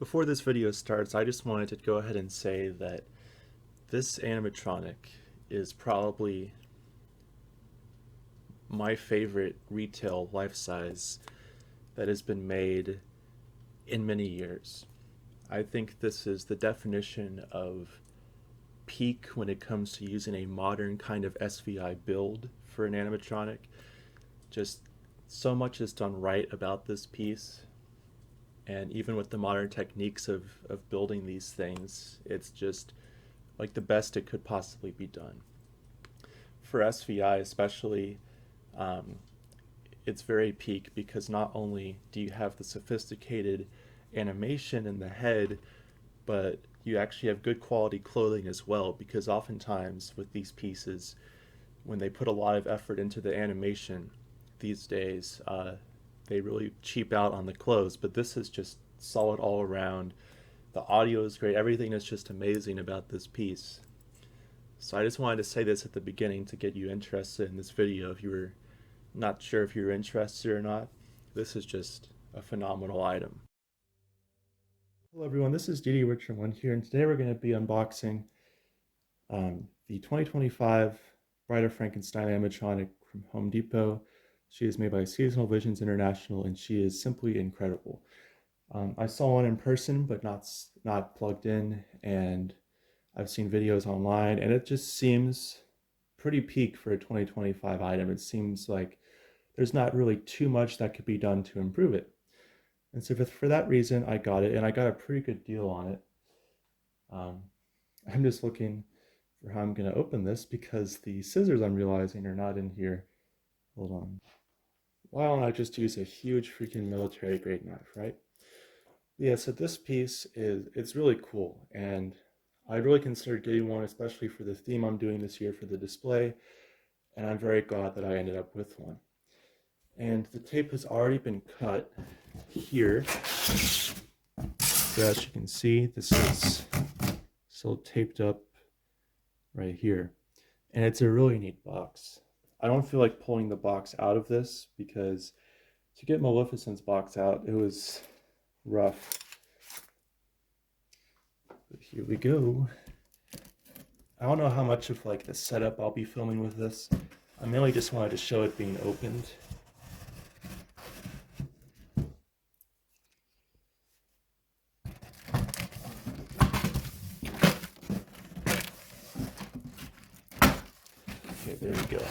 Before this video starts, I just wanted to go ahead and say that this animatronic is probably my favorite retail life-size that has been made in many years. I think this is the definition of peak when it comes to using a modern kind of SVI build for an animatronic. Just so much is done right about this piece. And even with the modern techniques of building these things, it's just like the best it could possibly be done. For SVI especially, it's very peak because not only do you have the sophisticated animation in the head, but you actually have good quality clothing as well, because oftentimes with these pieces, when they put a lot of effort into the animation these days, they really cheap out on the clothes. But this is just solid all around. The audio is great. Everything is just amazing about this piece. So I just wanted to say this at the beginning to get you interested in this video. If you were not sure if you're interested or not, this is just a phenomenal item. Hello everyone, this is DD Richard 1 here, and today we're going to be unboxing the 2025 Bride of Frankenstein animatronic from Home Depot. She is made by Seasonal Visions International, and she is simply incredible. I saw one in person, but not plugged in, and I've seen videos online, and it just seems pretty peak for a 2025 item. It seems like there's not really too much that could be done to improve it. And so for that reason, I got it, and I got a pretty good deal on it. I'm just looking for how I'm going to open this because the scissors, I'm realizing, are not in here. Hold on. Why don't I just use a huge freaking military grade knife, right? Yeah, so this piece it's really cool, and I really considered getting one, especially for the theme I'm doing this year for the display, and I'm very glad that I ended up with one. And the tape has already been cut here. So as you can see, this is still taped up right here. And it's a really neat box. I don't feel like pulling the box out of this because to get Maleficent's box out, it was rough. But here we go. I don't know how much of like the setup I'll be filming with this. I mainly just wanted to show it being opened. Okay, there we go.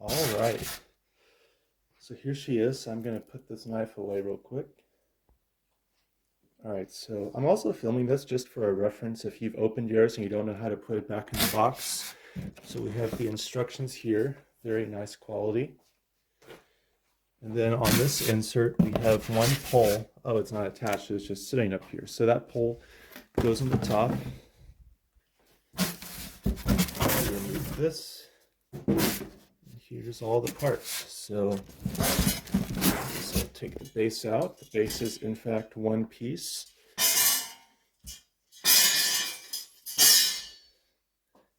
All right. So here she is. I'm going to put this knife away real quick. All right, so I'm also filming this just for a reference if you've opened yours and you don't know how to put it back in the box. So we have the instructions here, very nice quality. And then on this insert, we have one pole. Oh, it's not attached, it's just sitting up here. So that pole goes on the top. Remove this. Here's all the parts. So take the base out. The base is in fact one piece.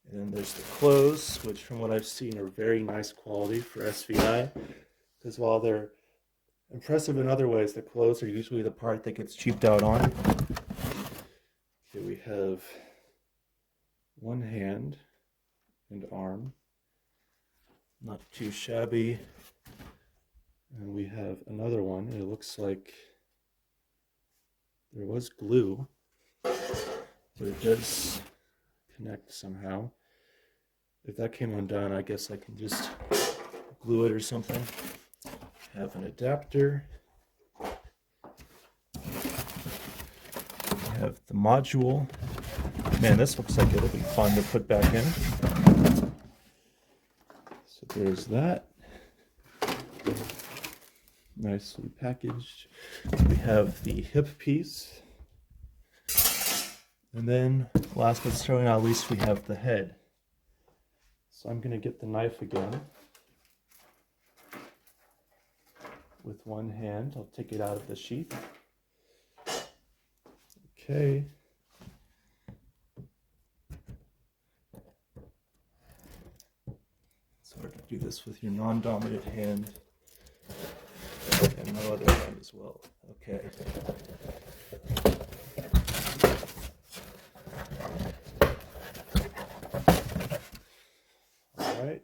And then there's the clothes, which from what I've seen are very nice quality for SVI. Because while they're impressive in other ways, the clothes are usually the part that gets cheaped out on. Here we have one hand and arm. Not too shabby. And we have another one. It looks like there was glue, but it does connect somehow. If that came undone, I guess I can just glue it or something. Have an adapter. We have the module. Man, this looks like it'll be fun to put back in. So there's that. Nicely packaged. We have the hip piece. And then, last but certainly not least, we have the head. So I'm going to get the knife again. With one hand, I'll take it out of the sheath. Okay. It's hard to do this with your non-dominant hand. And no other hand as well. Okay. All right.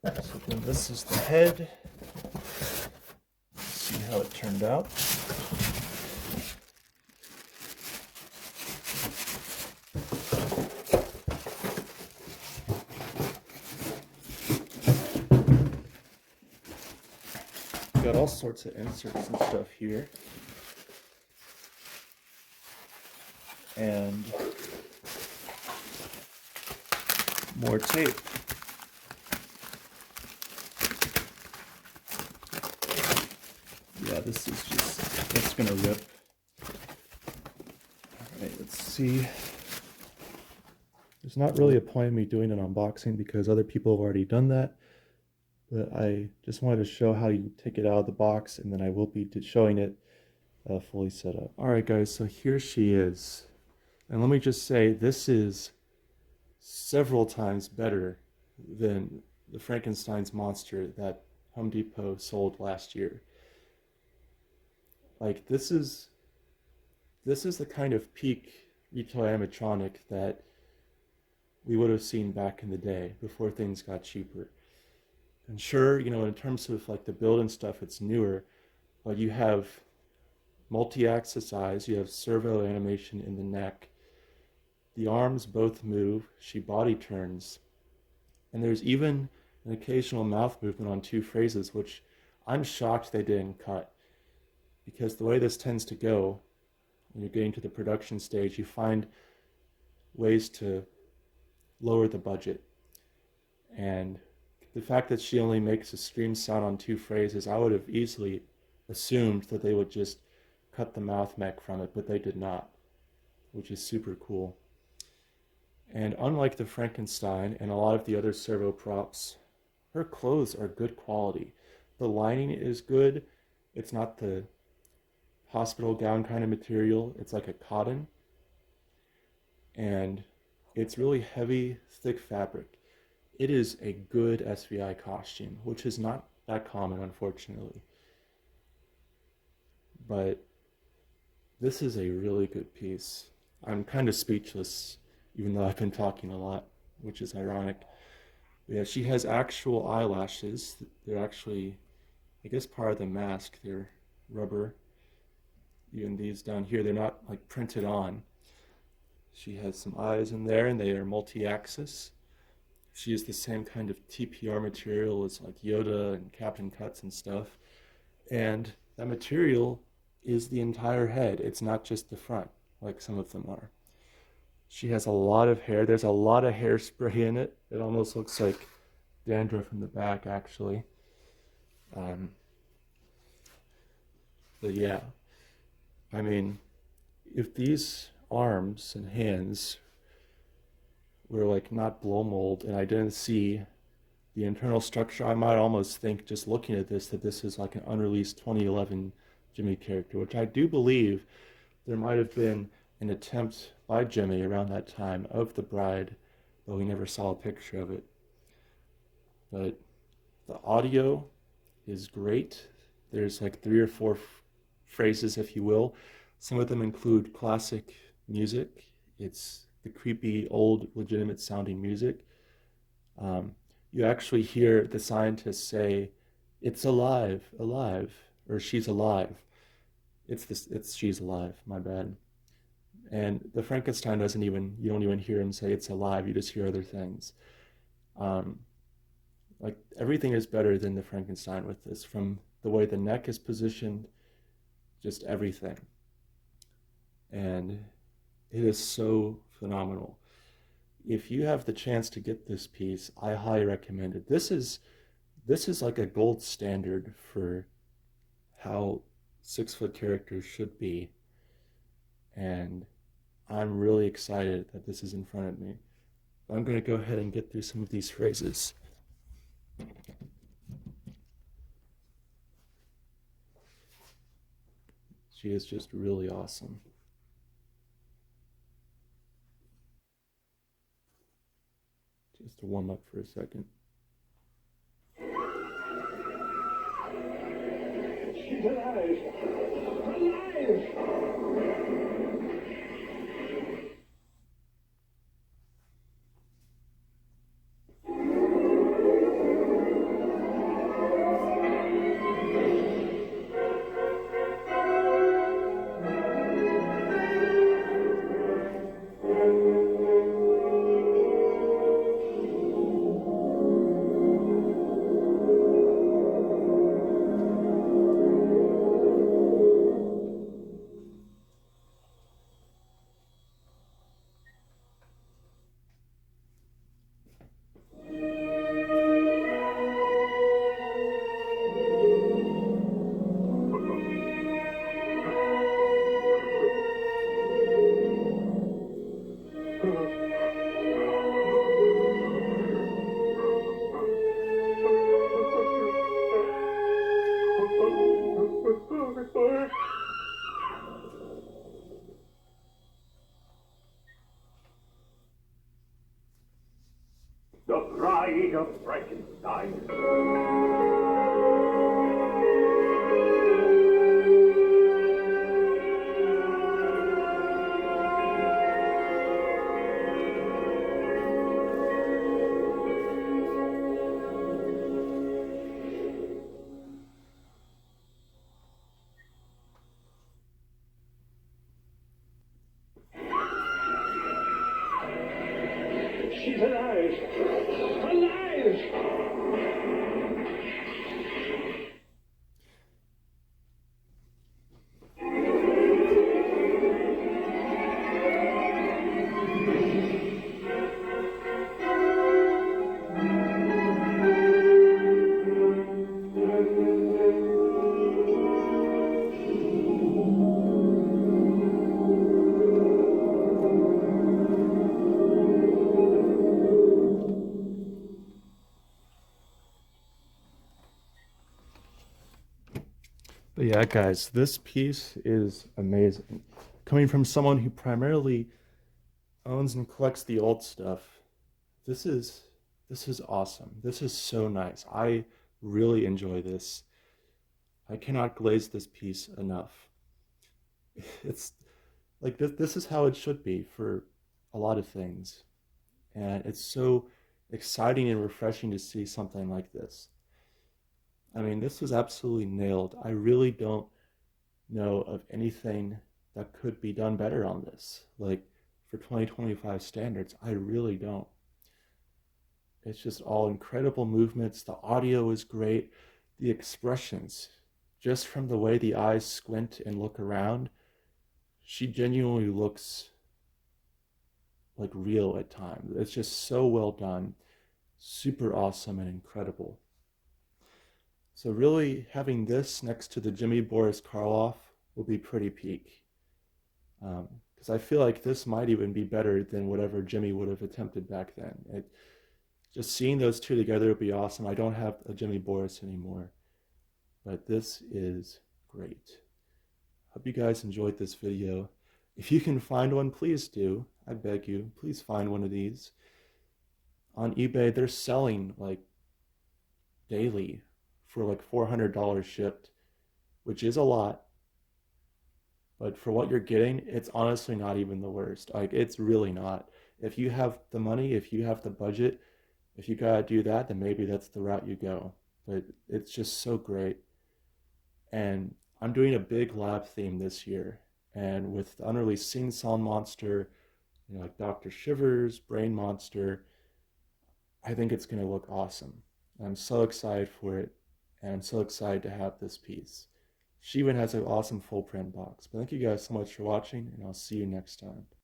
So then this is the head. Let's see how it turned out. Got all sorts of inserts and stuff here. And more tape. Yeah, this is just, it's gonna rip. Alright, let's see. There's not really a point in me doing an unboxing because other people have already done that. But I just wanted to show how you take it out of the box, and then I will be showing it fully set up. Alright guys, so here she is. And let me just say, this is several times better than the Frankenstein's monster that Home Depot sold last year. Like, this is the kind of peak retail animatronic that we would have seen back in the day before things got cheaper. And sure, you know, in terms of like the build and stuff, it's newer, but you have multi-axis eyes, you have servo animation in the neck, the arms both move, she body turns, and there's even an occasional mouth movement on two phrases, which I'm shocked they didn't cut. Because the way this tends to go, when you're getting to the production stage, you find ways to lower the budget. And the fact that she only makes a scream sound on two phrases, I would have easily assumed that they would just cut the mouth mech from it, but they did not, which is super cool. And unlike the Frankenstein and a lot of the other servo props, her clothes are good quality. The lining is good. It's not the hospital gown kind of material. It's like a cotton. And it's really heavy, thick fabric. It is a good SVI costume, which is not that common, unfortunately. But this is a really good piece. I'm kind of speechless, even though I've been talking a lot, which is ironic. But yeah, she has actual eyelashes. They're actually, I guess, part of the mask. They're rubber. Even these down here, they're not like printed on. She has some eyes in there, and they are multi-axis. She has the same kind of TPR material as like Yoda and Captain Cuts and stuff. And that material is the entire head. It's not just the front, like some of them are. She has a lot of hair. There's a lot of hairspray in it. It almost looks like dandruff in the back, actually. But yeah, I mean, if these arms and hands were like not blow mold and I didn't see the internal structure, I might almost think, just looking at this, that this is like an unreleased 2011 Jimmy character, which I do believe there might have been an attempt by Jimmy around that time of the bride, but we never saw a picture of it. But the audio is great. There's like three or four phrases, if you will. Some of them include classic music. It's the creepy, old, legitimate sounding music. You actually hear the scientists say, "It's alive, alive," or "She's alive." It's "She's alive." My bad. And the Frankenstein you don't even hear him say "it's alive." You just hear other things. Um, like everything is better than the Frankenstein with this, from the way the neck is positioned, just everything. And it is so phenomenal. If you have the chance to get this piece, I highly recommend it. This is like a gold standard for how 6-foot characters should be. And I'm really excited that this is in front of me. I'm going to go ahead and get through some of these phrases. She is just really awesome. Just to warm up for a second. She's alive! Alive! The Bride of Frankenstein. She's alive! Alive! But yeah, guys, this piece is amazing. Coming from someone who primarily owns and collects the old stuff, this is this is awesome. This is so nice. I really enjoy this. I cannot glaze this piece enough. It's like this is how it should be for a lot of things. And it's so exciting and refreshing to see something like this. I mean, this was absolutely nailed. I really don't know of anything that could be done better on this. Like for 2025 standards, I really don't. It's just all incredible movements. The audio is great. The expressions, just from the way the eyes squint and look around, she genuinely looks like real at times. It's just so well done, super awesome and incredible. So really having this next to the Jimmy Boris Karloff will be pretty peak. Because I feel like this might even be better than whatever Jimmy would have attempted back then. Just seeing those two together would be awesome. I don't have a Jimmy Boris anymore, but this is great. Hope you guys enjoyed this video. If you can find one, please do. I beg you, please find one of these. On eBay, they're selling like daily for like $400 shipped, which is a lot. But for what you're getting, it's honestly not even the worst. Like, it's really not. If you have the money, if you have the budget, if you gotta do that, then maybe that's the route you go. But it's just so great. And I'm doing a big lab theme this year. And with the unreleased Sing Song Monster, like Dr. Shivers, Brain Monster, I think it's gonna look awesome. I'm so excited for it, and I'm so excited to have this piece. She even has an awesome full print box. But thank you guys so much for watching, and I'll see you next time.